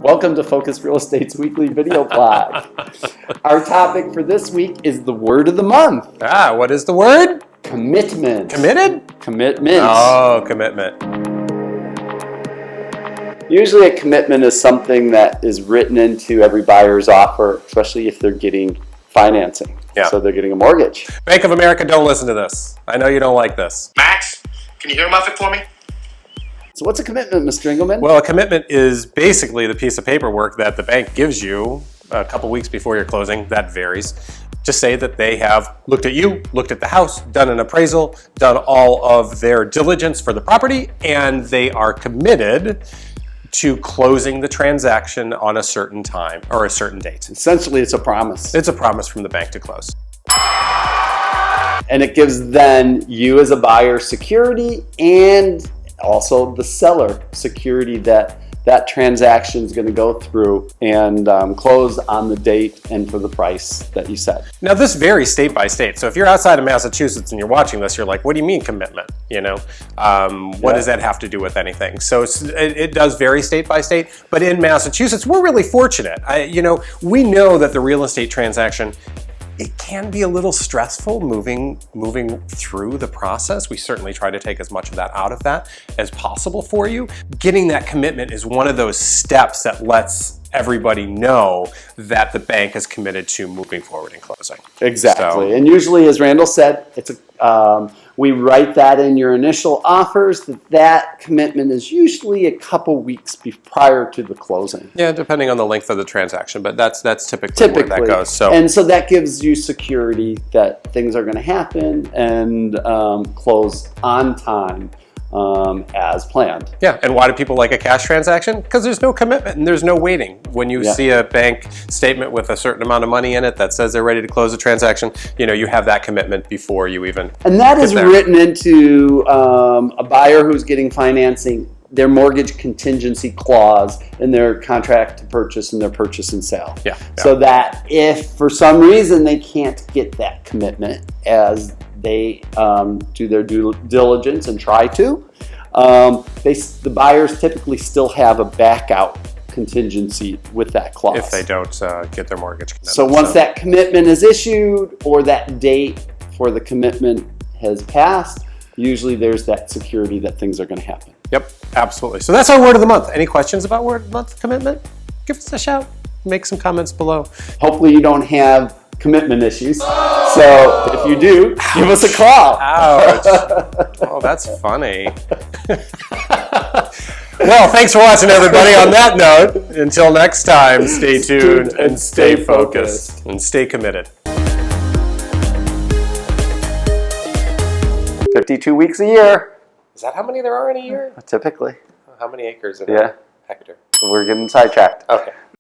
Welcome to Focus Real Estate's weekly video blog. Our topic for this week is the word of the month. What is the word? Commitment. Committed? Commitment. Oh, commitment. Usually a commitment is something that is written into every buyer's offer, especially if they're getting financing. Yeah. So they're getting a mortgage. Bank of America, don't listen to this. I know you don't like this. Max, can you earmuff it for me? So what's a commitment, Mr. Engelman? Well, a commitment is basically the piece of paperwork that the bank gives you a couple weeks before your closing. That varies. Just say that they have looked at you, looked at the house, done an appraisal, done all of their diligence for the property, and they are committed to closing the transaction on a certain time or a certain date. Essentially, it's a promise. It's a promise from the bank to close. And it gives then you as a buyer security and also the seller security that that transaction is going to go through and close on the date and for the price that you said. Now this varies state by state. So if you're outside of Massachusetts and you're watching this, you're like, what do you mean commitment? You know, what does that have to do with anything? So it does vary state by state, but in Massachusetts, we're really fortunate. We know that the real estate transaction, it can be a little stressful moving through the process. We certainly try to take as much of that out of that as possible for you. Getting that commitment is one of those steps that lets everybody know that the bank is committed to moving forward and closing. Exactly. So, and usually, as Randall said, it's we write that in your initial offers that commitment is usually a couple weeks prior to the closing. yeah, depending on the length of the transaction, but that's typically where that goes. So, and so that gives you security that things are going to happen and close on time as planned. yeah, and why do people like a cash transaction? Because there's no commitment and there's no waiting. When you see a bank statement with a certain amount of money in it that says they're ready to close a transaction, you have that commitment before you even And that get is there. written into a buyer who's getting financing, their mortgage contingency clause in their contract to purchase and their purchase and sale. Yeah. So that if for some reason they can't get that commitment as they do their due diligence and try to, the buyers typically still have a back out contingency with that clause. if they don't get their mortgage commitment. So once that commitment is issued or that date for the commitment has passed, usually there's that security that things are going to happen. Yep, absolutely. So that's our word of the month. Any questions about word of the month commitment? Give us a shout. Make some comments below. Hopefully you don't have commitment issues. So if you do, give us a call. Ouch. Oh, that's funny. Well, thanks for watching, everybody. On that note, until next time, stay tuned and stay focused and stay committed. 52 weeks a year, Is that how many there are in a year? typically. How many acres in Yeah. a hectare? We're getting sidetracked. Okay.